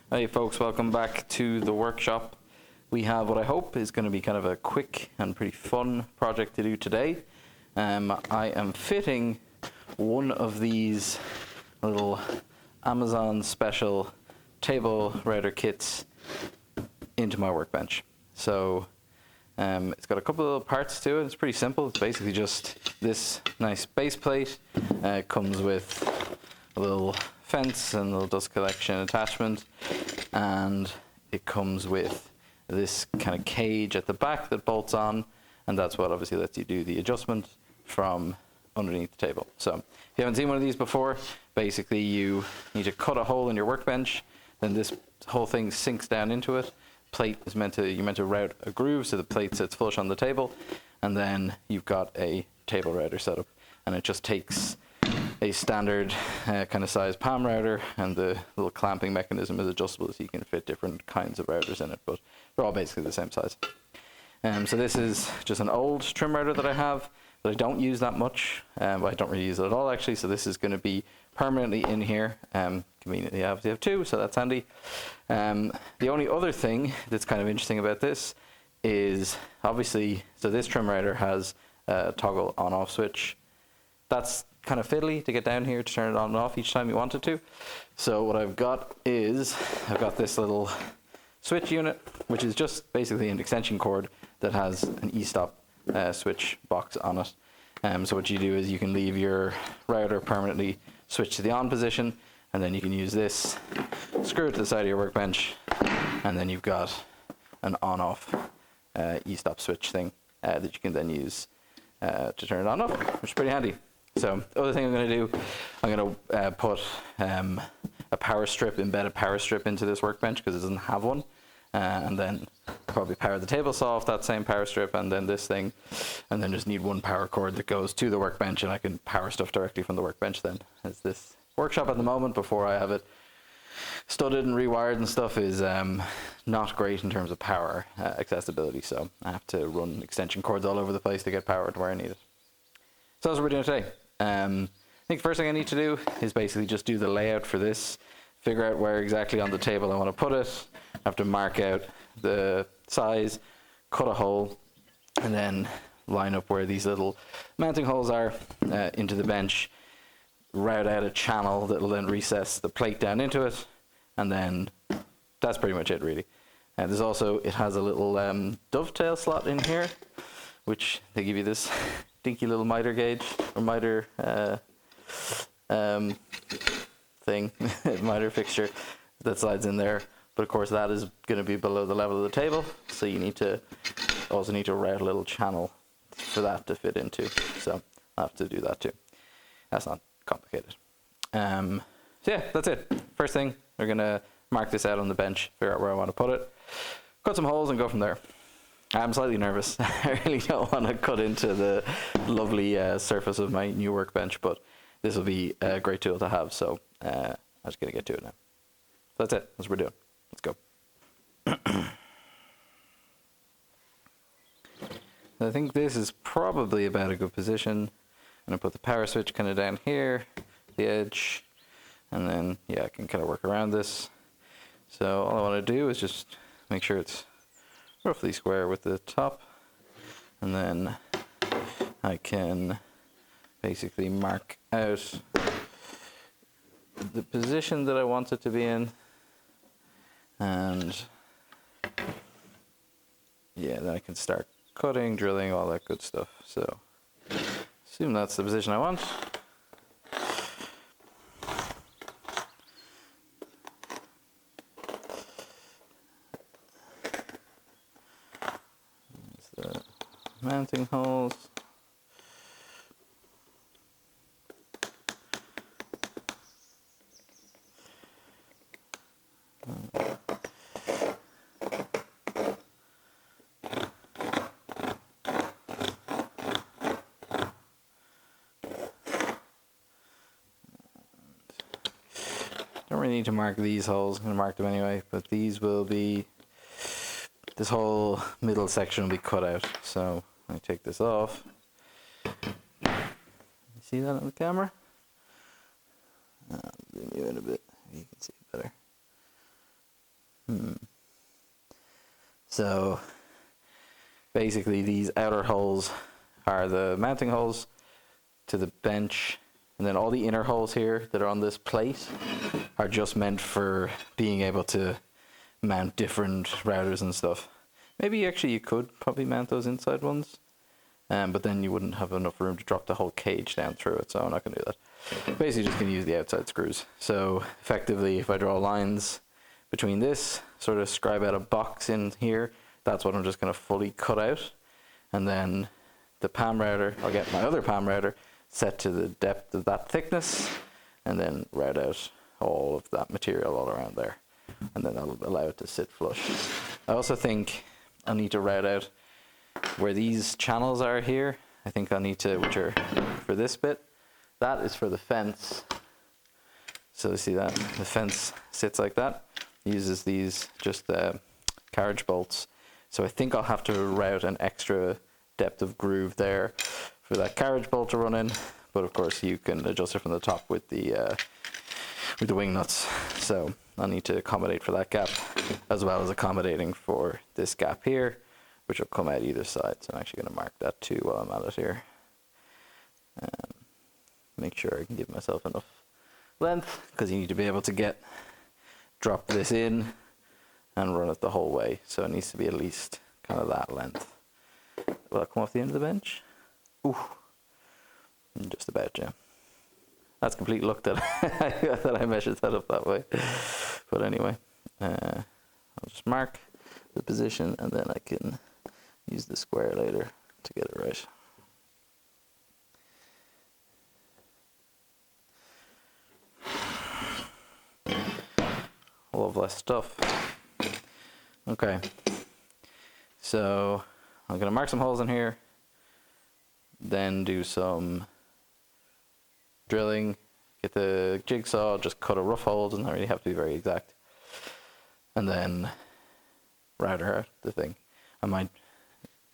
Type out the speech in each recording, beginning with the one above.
Hey folks, welcome back to the workshop. We have what I hope is going to be kind of a quick and pretty fun project to do today. I am fitting one of these little Amazon special table router kits into my workbench. So it's got a couple of little parts to it. It's pretty simple. It's basically just this nice base plate. It comes with a little fence and a little dust collection attachment, and it comes with this kind of cage at the back that bolts on, and that's what obviously lets you do the adjustment from underneath the table. So if you haven't seen one of these before, basically you need to cut a hole in your workbench, then this whole thing sinks down into it. Plate is you're meant to route a groove so the plate sits flush on the table, and then you've got a table router set up, and it just takes a standard kind of size palm router, and the little clamping mechanism is adjustable so you can fit different kinds of routers in it, but they're all basically the same size. So this is just an old trim router that I have that I don't use that much. Well, I don't really use it at all actually, so this is going to be permanently in here. Conveniently I obviously have two, so that's handy. The only other thing that's kind of interesting about this is obviously, so this trim router has a toggle on-off switch. That's kind of fiddly to get down here to turn it on and off each time you want it to. So what I've got is, I've got this little switch unit, which is just basically an extension cord that has an e-stop switch box on it. So what you do is you can leave your router permanently switched to the on position, and then you can use this, screw it to the side of your workbench, and then you've got an on-off e-stop switch thing that you can then use to turn it on and off, which is pretty handy. So the other thing I'm going to do, I'm going to put a power strip, embed a power strip into this workbench because it doesn't have one, and then probably power the table saw off that same power strip, and then this thing, and then just need one power cord that goes to the workbench, and I can power stuff directly from the workbench then. As this workshop at the moment, before I have it studded and rewired and stuff, is not great in terms of power accessibility, so I have to run extension cords all over the place to get power to where I need it. So that's what we're doing today. I think the first thing I need to do is basically just do the layout for this, figure out where exactly on the table I want to put it. I have to mark out the size, cut a hole, and then line up where these little mounting holes are into the bench, route out a channel that will then recess the plate down into it, and then that's pretty much it really. There's also, it has a little dovetail slot in here, which they give you this dinky little miter gauge or miter thing, miter fixture that slides in there. But of course that is going to be below the level of the table, so you also need to route a little channel for that to fit into. So I have to do that too. That's not complicated. So yeah, that's it. First thing, we're going to mark this out on the bench, figure out where I want to put it, cut some holes and go from there. I'm slightly nervous. I really don't want to cut into the lovely surface of my new workbench, but this will be a great tool to have, so I'm just going to get to it now. So that's it. That's what we're doing. Let's go. I think this is probably about a good position. I'm going to put the power switch kind of down here, the edge, and then, yeah, I can kind of work around this. So all I want to do is just make sure it's roughly square with the top, and then I can basically mark out the position that I want it to be in, and yeah, then I can start cutting, drilling, all that good stuff. So assume that's the position I want. Mounting holes. Don't really need to mark these holes. I'm going to mark them anyway, but these will be, this whole middle section will be cut out. So I take this off. You see that on the camera? Zoom you in a bit, you can see it better. So basically these outer holes are the mounting holes to the bench, and then all the inner holes here that are on this plate are just meant for being able to mount different routers and stuff. Maybe actually you could probably mount those inside ones, but then you wouldn't have enough room to drop the whole cage down through it, so I'm not going to do that. Basically just going to use the outside screws. So effectively, if I draw lines between this, sort of scribe out a box in here, that's what I'm just going to fully cut out. And then the PAM router, I'll get my other PAM router set to the depth of that thickness, and then route out all of that material all around there. And then that'll allow it to sit flush. I also think I'll need to route out where these channels are here. I think I'll need to, which are for this bit, that is for the fence. So you see that the fence sits like that, uses these just carriage bolts. So I think I'll have to route an extra depth of groove there for that carriage bolt to run in, but of course you can adjust it from the top with the wing nuts. So I'll need to accommodate for that gap, as well as accommodating for this gap here, which will come out either side. So I'm actually going to mark that too while I'm at it here. Make sure I can give myself enough length, because you need to be able to drop this in and run it the whole way. So it needs to be at least kind of that length. Will that come off the end of the bench? Ooh, just about, yeah. That's complete luck that that I measured that up that way. But anyway, I'll just mark the position, and then I can use the square later to get it right. Lovely stuff. Okay, so I'm going to mark some holes in here, then do some drilling, get the jigsaw, just cut a rough hole, doesn't really have to be very exact, and then router out the thing. I might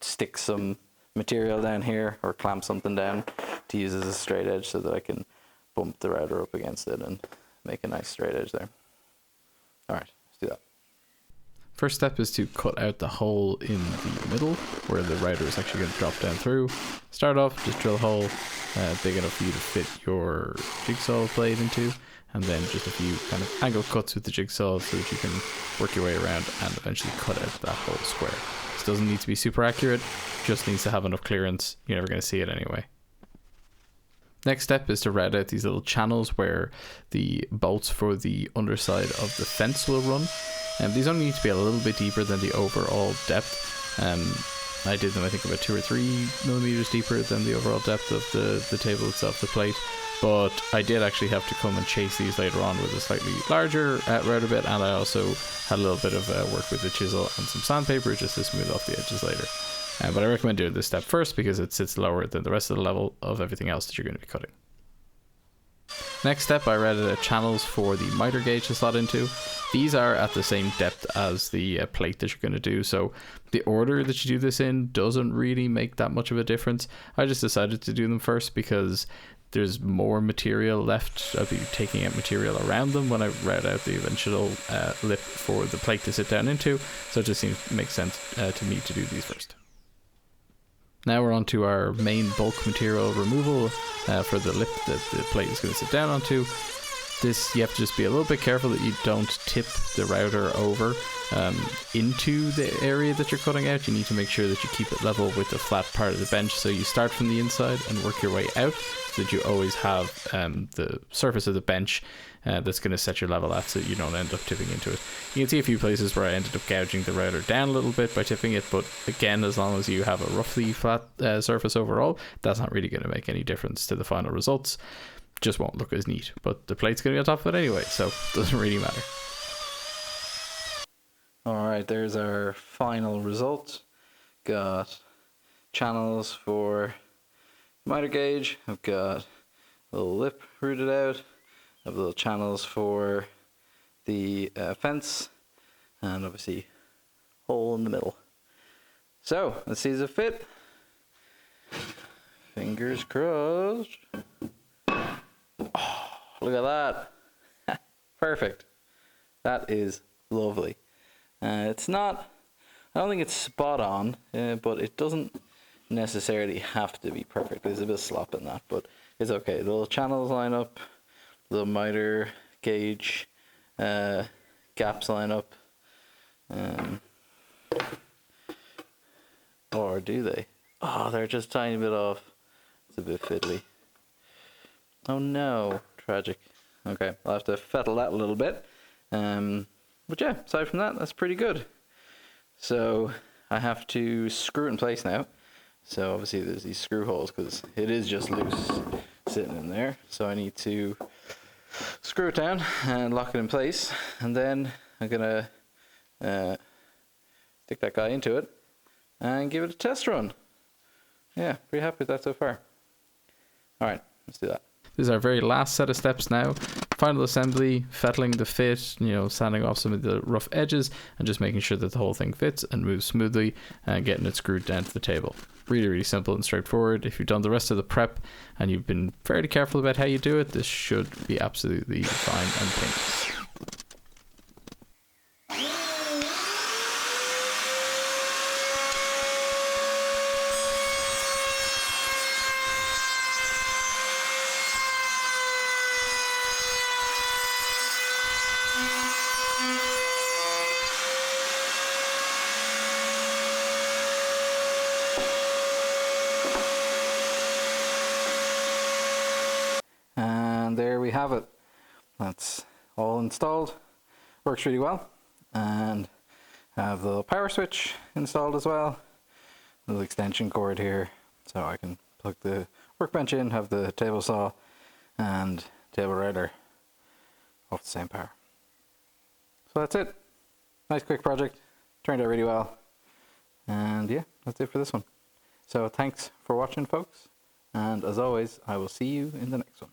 stick some material down here or clamp something down to use as a straight edge so that I can bump the router up against it and make a nice straight edge there. Alright, let's do that. First step is to cut out the hole in the middle where the router is actually going to drop down through. Start off, just drill a hole big enough for you to fit your jigsaw blade into, and then just a few kind of angle cuts with the jigsaw so that you can work your way around and eventually cut out that whole square. This doesn't need to be super accurate, just needs to have enough clearance. You're never going to see it anyway. Next step is to route out these little channels where the bolts for the underside of the fence will run. And these only need to be a little bit deeper than the overall depth. I did them, I think, about 2 or 3 millimeters deeper than the overall depth of the table itself, the plate. But I did actually have to come and chase these later on with a slightly larger router bit, and I also had a little bit of work with the chisel and some sandpaper just to smooth off the edges later. But I recommend doing this step first because it sits lower than the rest of the level of everything else that you're going to be cutting. Next step, I routed out channels for the miter gauge to slot into. These are at the same depth as the plate that you're going to do, so the order that you do this in doesn't really make that much of a difference. I just decided to do them first because there's more material left. I'll be taking out material around them when I route out the eventual lip for the plate to sit down into, so it just seems to make sense to me to do these first. Now we're on to our main bulk material removal for the lip that the plate is going to sit down onto. This, you have to just be a little bit careful that you don't tip the router over into the area that you're cutting out. You need to make sure that you keep it level with the flat part of the bench. So you start from the inside and work your way out so that you always have the surface of the bench that's going to set your level at so you don't end up tipping into it. You can see a few places where I ended up gouging the router down a little bit by tipping it, but again, as long as you have a roughly flat surface overall, that's not really going to make any difference to the final results. Just won't look as neat, but the plate's going to be on top of it anyway, so it doesn't really matter. Alright, there's our final result. Got channels for miter gauge. I've got a little lip routed out. I have little channels for the fence, and obviously hole in the middle. So let's see, does it fit? Fingers crossed. Oh, look at that. Perfect. That is lovely. It's not, I don't think it's spot on, but it doesn't necessarily have to be perfect. There's a bit of slop in that, but it's okay. The little channels line up, the miter gauge gaps line up. Or do they? Oh, they're just a tiny bit off. It's a bit fiddly. Oh no, tragic. Okay, I'll have to fettle that a little bit. But yeah, aside from that, that's pretty good. So I have to screw it in place now. So obviously there's these screw holes because it is just loose sitting in there. So I need to screw it down and lock it in place. And then I'm gonna stick that guy into it and give it a test run. Yeah, pretty happy with that so far. All right, let's do that. This is our very last set of steps now. Final assembly, fettling the fit, sanding off some of the rough edges and just making sure that the whole thing fits and moves smoothly and getting it screwed down to the table. Really, really simple and straightforward. If you've done the rest of the prep and you've been fairly careful about how you do it, this should be absolutely fine and painless. And there we have it. That's all installed. Works really well. And I have the little power switch installed as well. Little extension cord here, so I can plug the workbench in, have the table saw and table rider off the same power. So that's it. Nice quick project. Turned out really well. And yeah, that's it for this one. So thanks for watching, folks. And as always, I will see you in the next one.